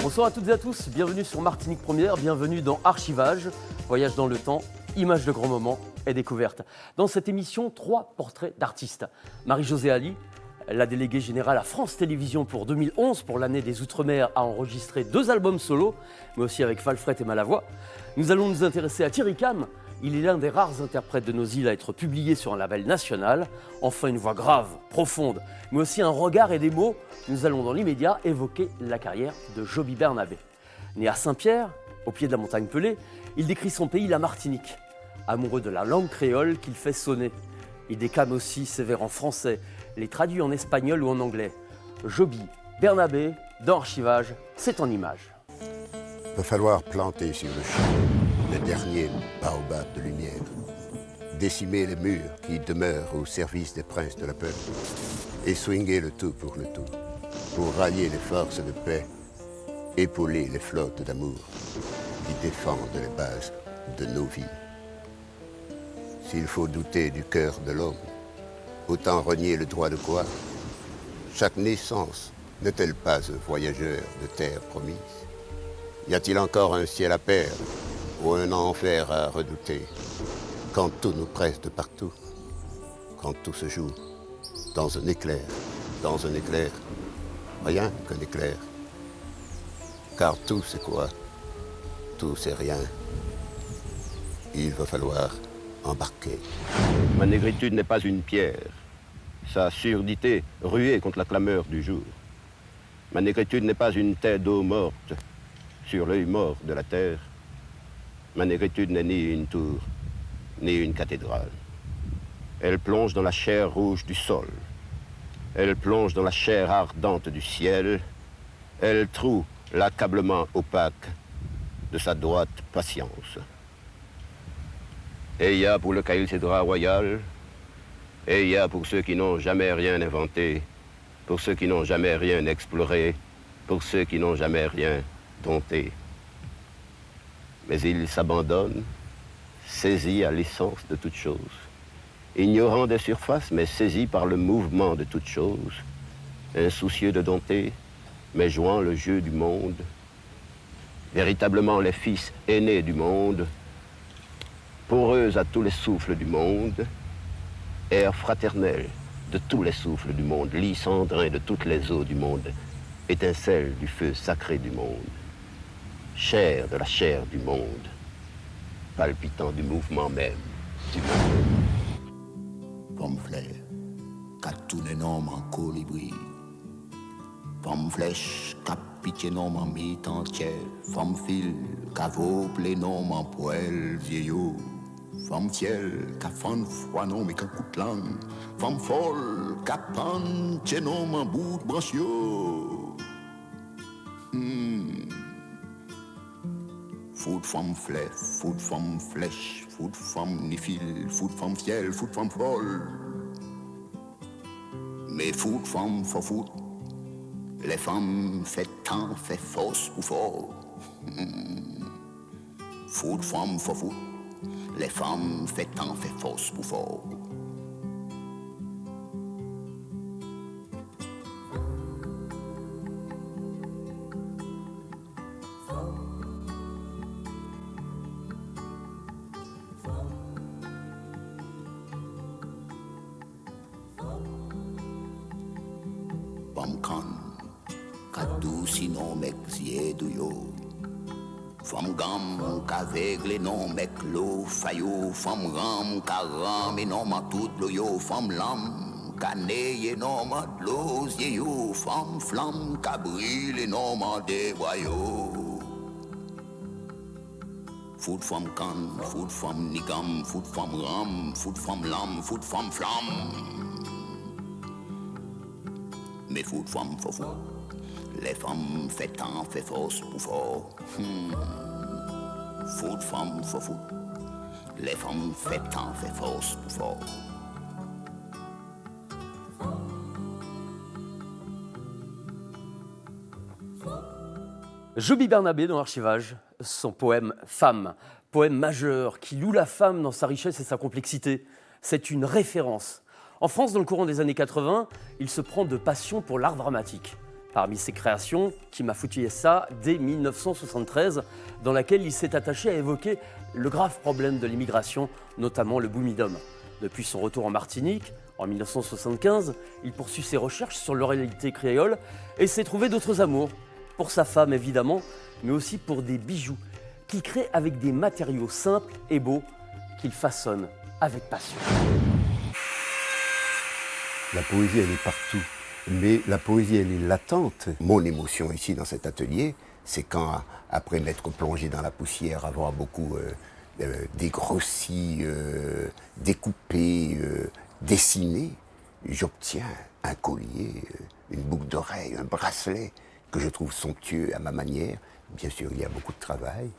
Bonsoir à toutes et à tous, bienvenue sur Martinique Première, bienvenue dans Archivage, voyage dans le temps, images de grands moments et découvertes. Dans cette émission, 3 portraits d'artistes. Marie-Josée Ali, la déléguée générale à France Télévisions pour 2011, pour l'année des Outre-mer, a enregistré 2 albums solo, mais aussi avec Falfret et Malavoie. Nous allons nous intéresser à Thierry Cam. Il est l'un des rares interprètes de nos îles à être publié sur un label national. Enfin, une voix grave, profonde, mais aussi un regard et des mots. Nous allons dans l'immédiat évoquer la carrière de Joby Bernabé. Né à Saint-Pierre, au pied de la montagne Pelée, il décrit son pays, la Martinique. Amoureux de la langue créole qu'il fait sonner. Il déclame aussi ses vers en français, les traduit en espagnol ou en anglais. Joby Bernabé, dans Archivage, c'est en images. Il va falloir planter sur le champ le dernier baobab de lumière, décimer les murs qui demeurent au service des princes de la peur, et swinguer le tout, pour rallier les forces de paix, épauler les flottes d'amour qui défendent les bases de nos vies. S'il faut douter du cœur de l'homme, autant renier le droit de croire. Chaque naissance n'est-elle pas un voyageur de terre promise? Y a-t-il encore un ciel à perdre ou un enfer à redouter, quand tout nous presse de partout, quand tout se joue dans un éclair, rien qu'un éclair. Car tout c'est quoi? Tout c'est rien. Il va falloir embarquer. Ma négritude n'est pas une pierre, sa surdité ruée contre la clameur du jour. Ma négritude n'est pas une tête d'eau morte sur l'œil mort de la terre. Ma négritude n'est ni une tour, ni une cathédrale. Elle plonge dans la chair rouge du sol. Elle plonge dans la chair ardente du ciel. Elle troue l'accablement opaque de sa droite patience. Et il y a pour le Caïl Cédra royal, et il y a pour ceux qui n'ont jamais rien inventé, pour ceux qui n'ont jamais rien exploré, pour ceux qui n'ont jamais rien dompté. Mais ils s'abandonnent, saisis à l'essence de toute chose, ignorants des surfaces, mais saisis par le mouvement de toute chose, insoucieux de dompter, mais jouant le jeu du monde, véritablement les fils aînés du monde, poreux à tous les souffles du monde, air fraternel de tous les souffles du monde, lit cendrin de toutes les eaux du monde, étincelle du feu sacré du monde, chair de la chair du monde, palpitant du mouvement même du monde. Pomme fleur, qu'a tourné nom en colibri. Pomme flèche, qu'a pitié nom en mythe entière. Pomme fil, qu'a voplé nom en poêle vieillot. Femme ciel, qu'a fan froid non mais qu'un coup de langue. Femme folle, qu'a pan, tien non en bout de branchio. Foot femme flèche, foot femme ni fil, foot femme ciel, foot femme folle. Mais foot femme faut foot. Les femmes fait temps, fait force ou fort. Foot femme faut foot. Les femmes fait temps, fait force ou fort. Sinon mec zié du yo. Femme gamme qu'aveugle non mec l'eau faillot. Femme ram caram et non ma tout l'eau yo. Femme lam cané non ma l'eau yo. Femme flamme cabril et non ma déboyo. Foot femme can, foot femme nigam, foot femme ram, foot femme lam, foot femme flamme. Mais foot femme faut fou. Les femmes fait temps, fait force pour fort. Foot femme faut foot. Les femmes fait temps, fait force pour fort. Joby Bernabé dans l'Archivage, son poème « Femme », poème majeur qui loue la femme dans sa richesse et sa complexité. C'est une référence. En France, dans le courant des années 80, il se prend de passion pour l'art dramatique. Parmi ses créations, Qui m'a foutu ça dès 1973, dans laquelle il s'est attaché à évoquer le grave problème de l'immigration, notamment le boomidom. Depuis son retour en Martinique, en 1975, il poursuit ses recherches sur l'oralité créole et s'est trouvé d'autres amours, pour sa femme évidemment, mais aussi pour des bijoux qu'il crée avec des matériaux simples et beaux qu'il façonne avec passion. La poésie, elle est partout, mais la poésie, elle est latente. Mon émotion ici, dans cet atelier, c'est quand, après m'être plongé dans la poussière, avoir beaucoup dégrossi, découpé, dessiné, j'obtiens un collier, une boucle d'oreille, un bracelet que je trouve somptueux à ma manière. Bien sûr, il y a beaucoup de travail.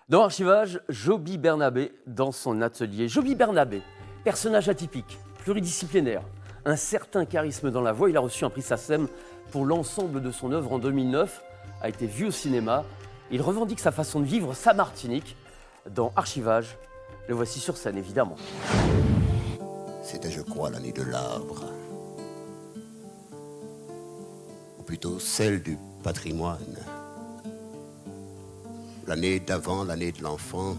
Dans Archivage, Joby Bernabé dans son atelier. Joby Bernabé, personnage atypique, pluridisciplinaire, un certain charisme dans la voix. Il a reçu un prix SACEM pour l'ensemble de son œuvre en 2009, a été vu au cinéma. Il revendique sa façon de vivre, sa Martinique. Dans Archivage, le voici sur scène évidemment. C'était, je crois, l'année de l'arbre. Ou plutôt celle du patrimoine. L'année d'avant l'année de l'enfant,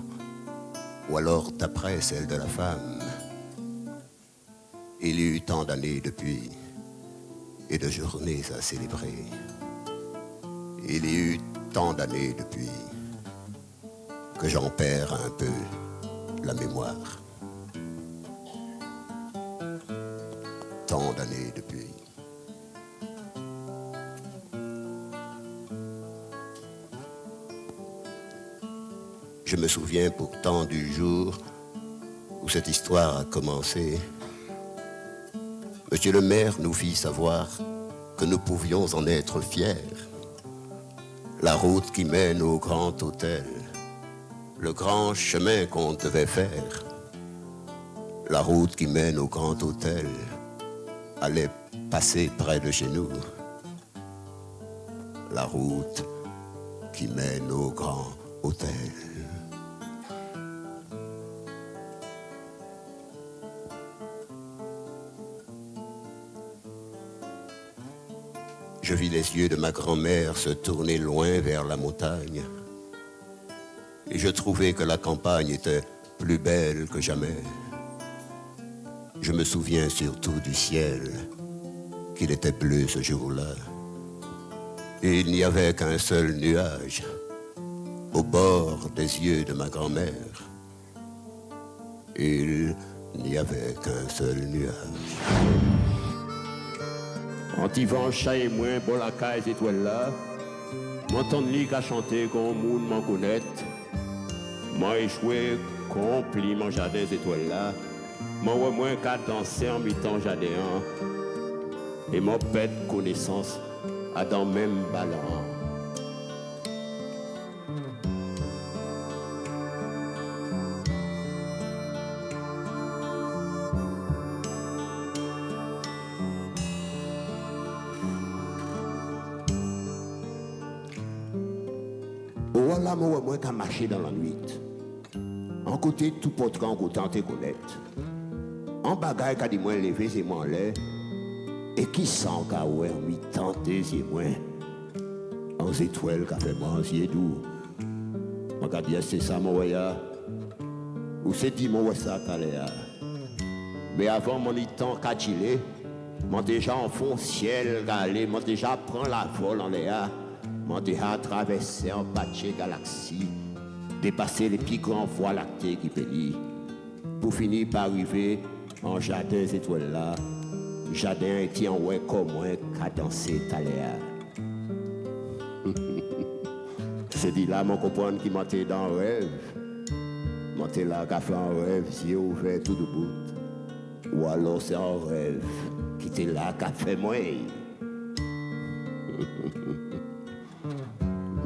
ou alors d'après celle de la femme. Il y eut tant d'années depuis, et de journées à célébrer. Il y eut tant d'années depuis, que j'en perds un peu la mémoire. Tant d'années depuis. Je me souviens pourtant du jour où cette histoire a commencé. Monsieur le maire nous fit savoir que nous pouvions en être fiers. La route qui mène au grand hôtel, le grand chemin qu'on devait faire. La route qui mène au grand hôtel allait passer près de chez nous. La route qui mène au grand hôtel. Je vis les yeux de ma grand-mère se tourner loin vers la montagne. Et je trouvais que la campagne était plus belle que jamais. Je me souviens surtout du ciel, qu'il était bleu ce jour-là. Et il n'y avait qu'un seul nuage, au bord des yeux de ma grand-mère. Il n'y avait qu'un seul nuage. Antivan, chat et moins, bon la caille étoile là. M'entendre lui qu'à chanter comme monde m'en connaître. Moi échoué, compli mon jardin étoile là. Moi ouais moins qu'à danser en mi-temps jardin. Et mon pète connaissance à dans même ballon. Voilà, moi, qui a marché dans la nuit. En côté, tout porte en côté, te connaître. En bagaille, qui a dit moi levé, c'est moi là. Et qui sent qu'à ouais, mi tenter, c'est moi. En étoile, qui a fait moi, en yeux doux. Moi, qui a dit, c'est ça, mon voyage. Ou c'est dit, mon ça, t'allais. Mais avant, mon temps, qu'a chillé, moi déjà en fond ciel, galé, moi déjà prend la vol en l'air. M'ont déjà traversé en patché galaxie, dépassé les plus grands voies lactées qui pélient, pour finir par arriver en jardin étoiles là. Jardin était en ouais comme moi qu'à danser taléa. C'est dit là, mon comprendre qui montait dans le rêve. Monter là, qu'a fait un rêve, yeux ouverts tout debout. Ou alors c'est un rêve qui était là, qu'a fait moi.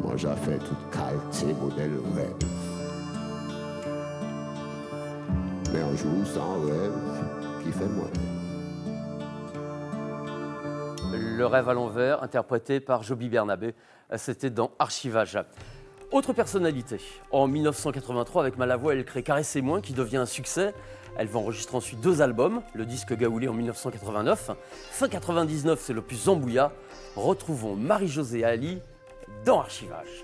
Moi, j'ai fait toute qualité, modèle rêve. Mais un jour, c'est un rêve qui fait moi. Le rêve à l'envers, interprété par Joby Bernabé, c'était dans Archivage. Autre personnalité. En 1983, avec Malavoie, elle crée Caressez-moi, qui devient un succès. Elle va enregistrer ensuite 2 albums, le disque Gaoulé en 1989. Fin 99, c'est l'opus Zambouya. Retrouvons Marie-Josée Ali dans Archivage.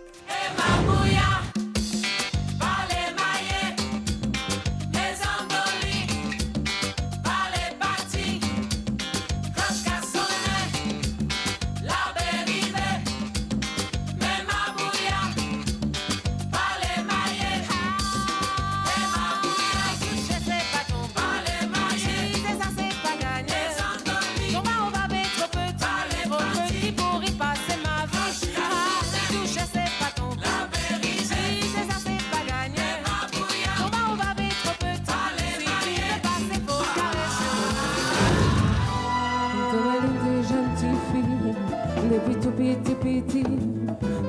Depuis tout petit,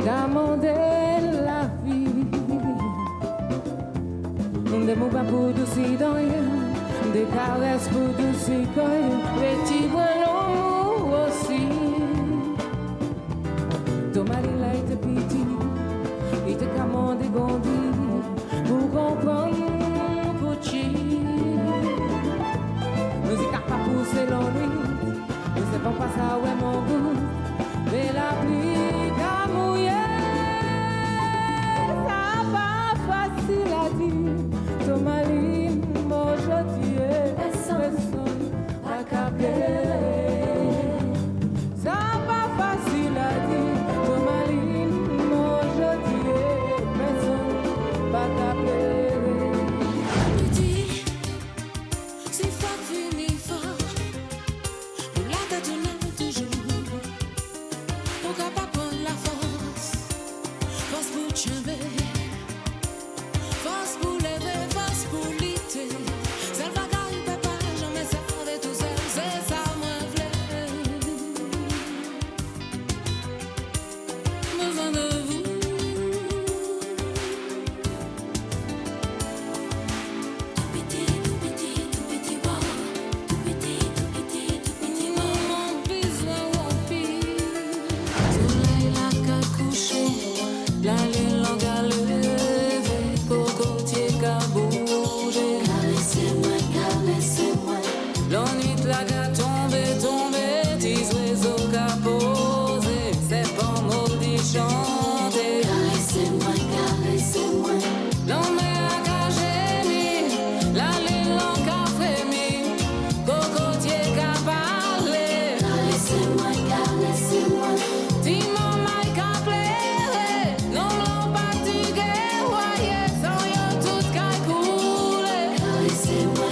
demander la vie. Des mots pas pour doucer dans rien, des caresses pour doucer quand même, petit l'amour aussi. Thomas il a été petit, il te commandé gondi pour comprendre Gucci. Musique a pas poussé l'ennui, ne sais pas ça où est mon goût. Mais la pluie qu'a mouillé, ça pas facile à dire. Tomaline, moi je dis, personne à caper. Ça pas facile à dire. Tomaline, moi je dis, personne à caper. Petit, c'est fort fini fort, pour la tête de toujours. Force pour lever, force pour lutter. Seul bagage ne peut pas jamais servir tout seul. C'est ça moi v'lais. Besoin de vous. Tout petit, wow. Tout petit, maman, besoin wampi. Soleil la qu'a couché, la lune l'a levé, cocotier qu'a bougé. Caressez-moi. L'ennui de la qu'a tombé, 10 oiseaux qu'a posé, c'est pas maudit chanter. Caressez-moi. L'homme a qu'a gémi, la lune l'a qu'a frémi, cocotier qu'a parlé. Caressez-moi. Dis-moi, my qu'a plaire, non l'on pas du guerroyer, sans yon tout qu'a coulé. Caressez-moi.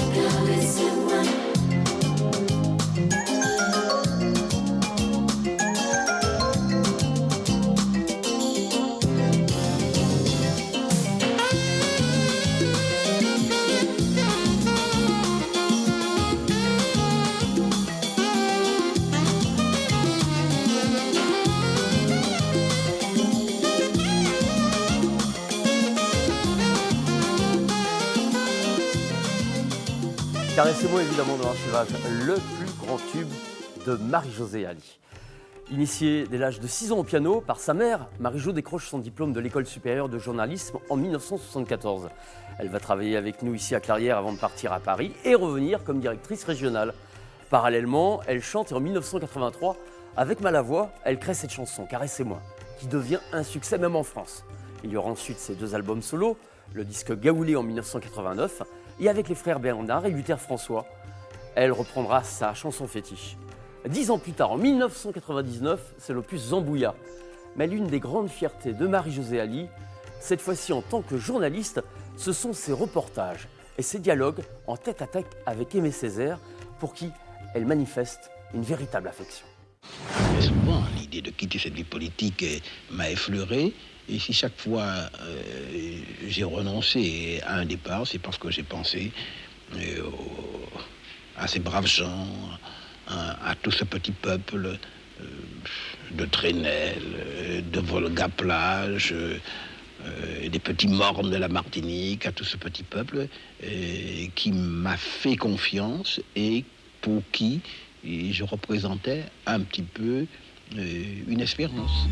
Caressez-moi évidemment dans l'archivage, le plus grand tube de Marie-Josée Ali. Initiée dès l'âge de 6 ans au piano par sa mère, Marie-Jo décroche son diplôme de l'École supérieure de journalisme en 1974. Elle va travailler avec nous ici à Clairières avant de partir à Paris et revenir comme directrice régionale. Parallèlement, elle chante et en 1983, avec Malavoie, elle crée cette chanson, Caressez-moi, qui devient un succès même en France. Il y aura ensuite ses 2 albums solo, le disque Gaoulé en 1989, et avec les frères Bernard et Luther François, elle reprendra sa chanson fétiche. 10 ans plus tard, en 1999, c'est l'opus Zambouya. Mais l'une des grandes fiertés de Marie-Josée Ali, cette fois-ci en tant que journaliste, ce sont ses reportages et ses dialogues en tête-à-tête avec Aimé Césaire, pour qui elle manifeste une véritable affection. Mais souvent, l'idée de quitter cette vie politique m'a effleuré. Et si chaque fois j'ai renoncé à un départ, c'est parce que j'ai pensé à ces braves gens, à tout ce petit peuple de Trenel, de Volga-Plage, des petits mornes de la Martinique, à tout ce petit peuple qui m'a fait confiance et pour qui je représentais un petit peu une espérance.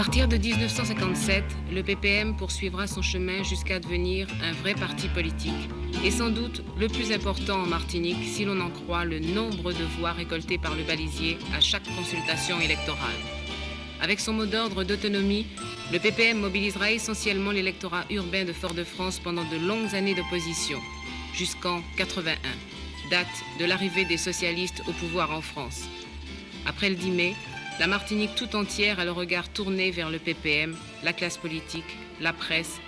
partir de 1957, le PPM poursuivra son chemin jusqu'à devenir un vrai parti politique et sans doute le plus important en Martinique si l'on en croit le nombre de voix récoltées par le balisier à chaque consultation électorale. Avec son mot d'ordre d'autonomie, le PPM mobilisera essentiellement l'électorat urbain de Fort-de-France pendant de longues années d'opposition, jusqu'en 81, date de l'arrivée des socialistes au pouvoir en France. Après le 10 mai, la Martinique tout entière a le regard tourné vers le PPM, la classe politique, la presse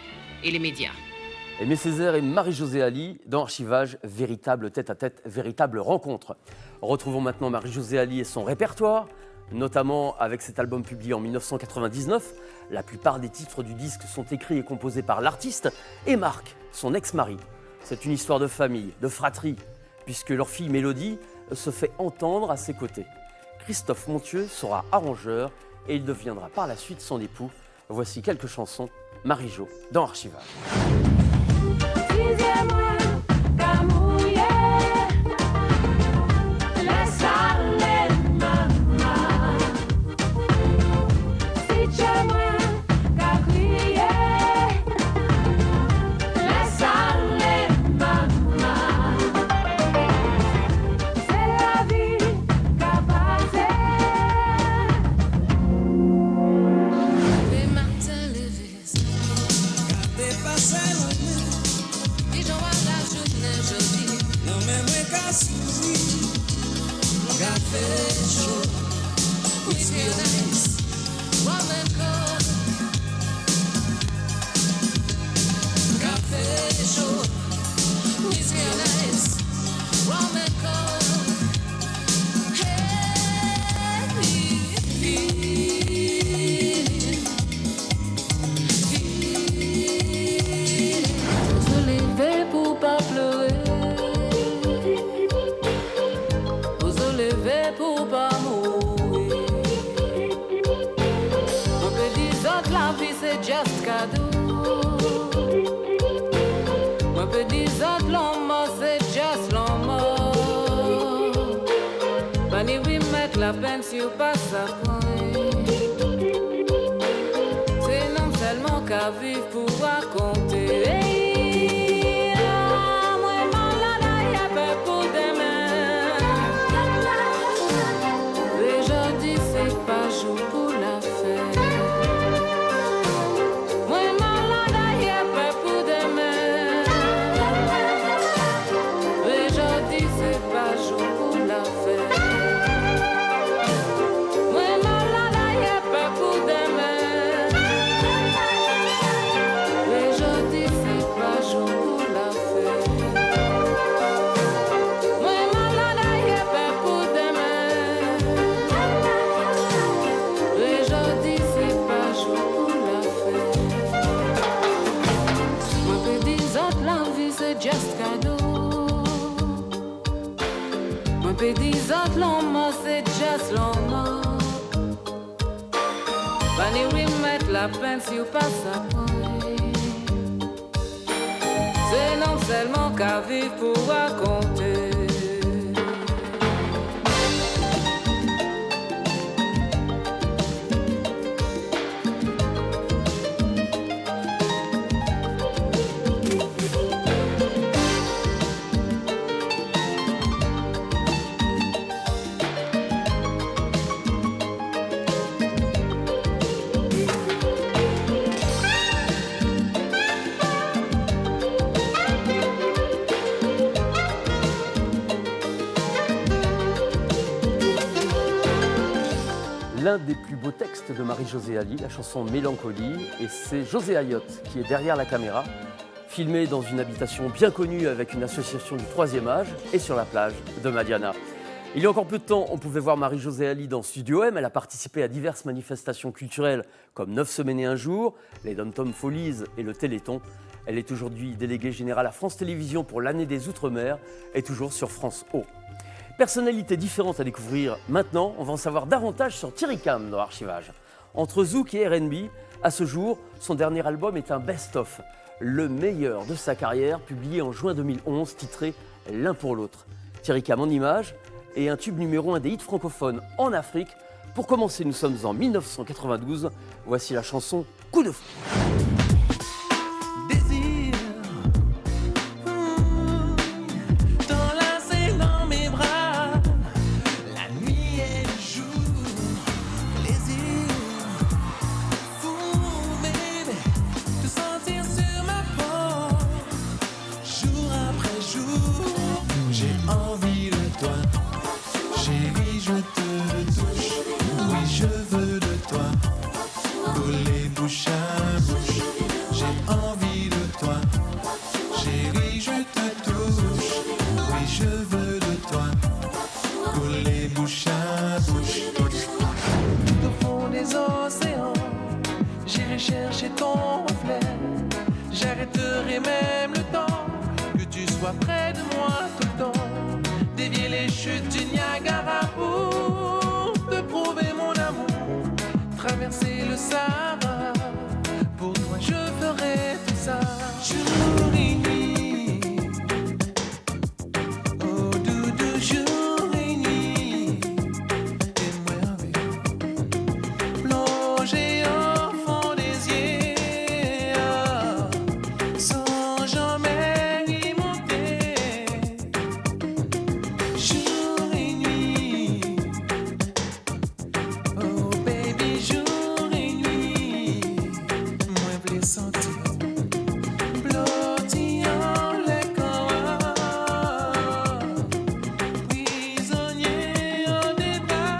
et les médias. Aimé Césaire et Marie-Josée Ali dans Archivage, véritable tête-à-tête, véritable rencontre. Retrouvons maintenant Marie-Josée Ali et son répertoire, notamment avec cet album publié en 1999. La plupart des titres du disque sont écrits et composés par l'artiste et Marc, son ex-mari. C'est une histoire de famille, de fratrie, puisque leur fille Mélodie se fait entendre à ses côtés. Christophe Montieu sera arrangeur et il deviendra par la suite son époux. Voici quelques chansons, Marie-Jo dans Archivage. La peine si vous passe à point. C'est non seulement qu'à vivre pour raconter. Moi, malade, y'a pas pour demain. Aujourd'hui, c'est pas jour pour la fête. Moi, malade, y'a pas pour demain. Aujourd'hui, c'est pas jour pour la fête. Disant l'homme, c'est juste l'homme. Venez remettre la peine si vous passez à point. C'est non seulement qu'à vivre pour raconter. L'un des plus beaux textes de Marie-Josée Ali, la chanson Mélancolie, et c'est José Ayotte qui est derrière la caméra, filmé dans une habitation bien connue avec une association du 3e âge et sur la plage de Madiana. Il y a encore peu de temps, on pouvait voir Marie-Josée Ali dans Studio M. Elle a participé à diverses manifestations culturelles comme 9 semaines et un jour, les Dom-Tom Folies et le Téléthon. Elle est aujourd'hui déléguée générale à France Télévisions pour l'année des Outre-mer et toujours sur France O. Personnalité différente à découvrir maintenant, on va en savoir davantage sur Thierry Cam dans Archivage. Entre Zouk et R&B, à ce jour, son dernier album est un best-of, le meilleur de sa carrière, publié en juin 2011, titré L'un pour l'autre. Thierry Cam en images et un tube numéro 1 des hits francophones en Afrique Pour commencer, nous sommes en 1992. Voici la chanson Coup de fou. Chercher ton reflet, j'arrêterai même le temps que tu sois près de moi tout le temps. Dévier les chutes du Niagara pour te prouver mon amour. Traverser le Sahara, pour toi je ferai tout ça. Jour et nuit, oh doudou, jour et nuit. Et moi avec plonger en fond des yeux, sans jamais y monter. Jour et nuit, oh baby, jour et nuit. Moi je les sentir blottillant les corps, prisonnier en débat.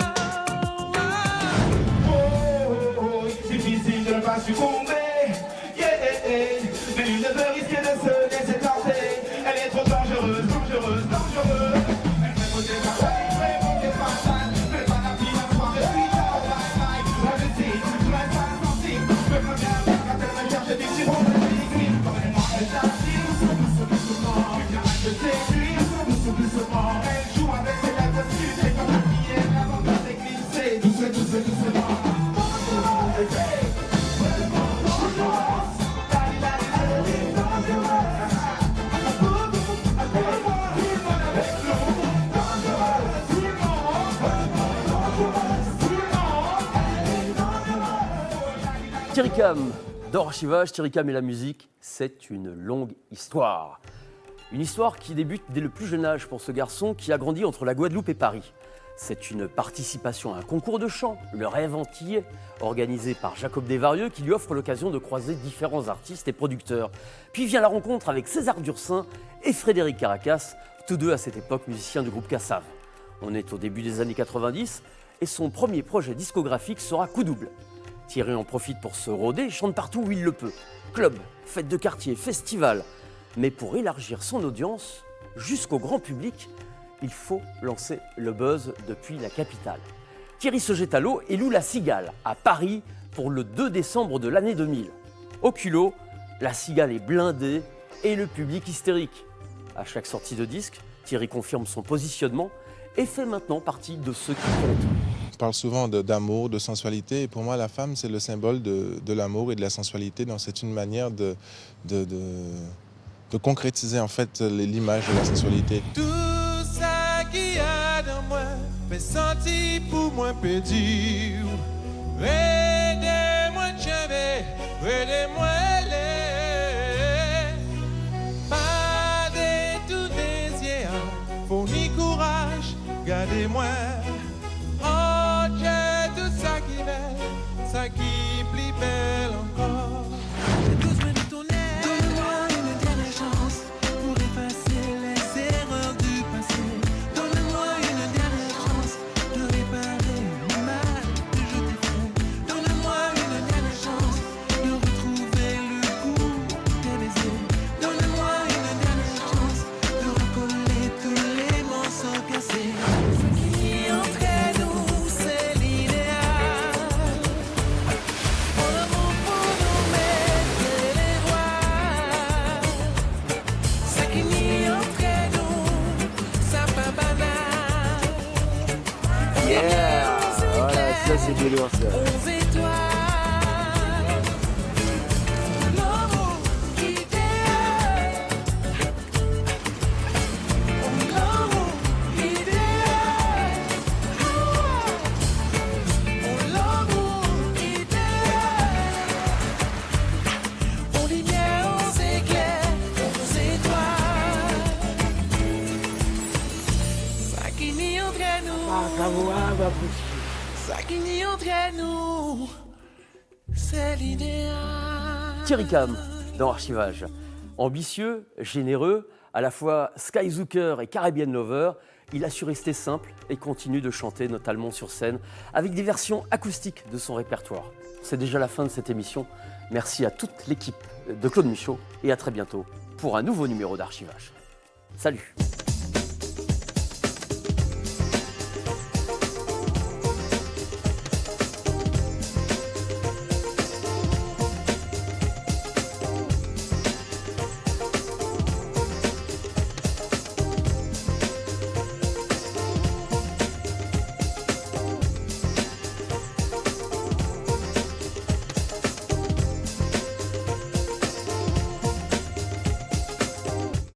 Difficile de ne pas succomber, mais il ne veut risquer de se laisser tenter. Elle est trop dangereuse, dangereuse, dangereuse. Elle fait monter sa taille, fait monter sa taille. Fais pas la fille la soirée, puis tard, bye bye. La visite, je reste pas sensible. Je peux bien faire quand elle me cherche des petits ronds de physique. Comme elle m'a fait t'attire, doucement, puis arrête de séduire, doucement. Elle joue avec ses lèvres sucrées comme la fille, avant de s'éclipser. Doucement. Thierry Cam, dans Archivage, Thierry Cam et la musique, c'est une longue histoire. Une histoire qui débute dès le plus jeune âge pour ce garçon qui a grandi entre la Guadeloupe et Paris. C'est une participation à un concours de chant, Le Rêve Antillais, organisé par Jacob Desvarieux, qui lui offre l'occasion de croiser différents artistes et producteurs. Puis vient la rencontre avec César Dursin et Frédéric Caracas, tous deux à cette époque musiciens du groupe Cassav. On est au début des années 90 et son premier projet discographique sera Coup Double. Thierry en profite pour se rôder et chante partout où il le peut. Club, fête de quartier, festival. Mais pour élargir son audience jusqu'au grand public, il faut lancer le buzz depuis la capitale. Thierry se jette à l'eau et loue la Cigale à Paris pour le 2 décembre de l'année 2000. Au culot, la Cigale est blindée et le public hystérique. À chaque sortie de disque, Thierry confirme son positionnement et fait maintenant partie de ceux qui comptent. On parle souvent d'amour, de sensualité, et pour moi, la femme, c'est le symbole de l'amour et de la sensualité. Donc, c'est une manière de concrétiser, en fait, l'image de la sensualité. Tout ça qu'il y a dans moi fait sentir pour moi pédir. Aidez-moi jamais, aidez-moi les. Pas détourner les yeux, faut ni courage, gardez-moi. Oh, j'ai tout ça qui belle, ça qui plus belle encore. J'ai besoin de ton aide. Donne-moi une dernière chance pour effacer les erreurs du passé. Donne-moi une dernière chance de réparer le mal que je t'ai fait. Donne-moi une dernière chance de retrouver le goût de tes baisers. Donne-moi une dernière chance de recoller tous les morceaux cassés. Ce qui entre nous, c'est l'idéal. Mon amour pour nous mettre les voiles. Ce qui nie entre nous, ça pas banal. Yeah, voilà, ça c'est délire ça. Aux étoiles, l'amour idéal. L'amour idéal. Ça qui nie entre nous, c'est l'idéal. Thierry Cam dans Archivage. Ambitieux, généreux, à la fois Skyzooker et Caribbean Lover, il a su rester simple et continue de chanter, notamment sur scène, avec des versions acoustiques de son répertoire. C'est déjà la fin de cette émission. Merci à toute l'équipe de Claude Michaud et à très bientôt pour un nouveau numéro d'Archivage. Salut!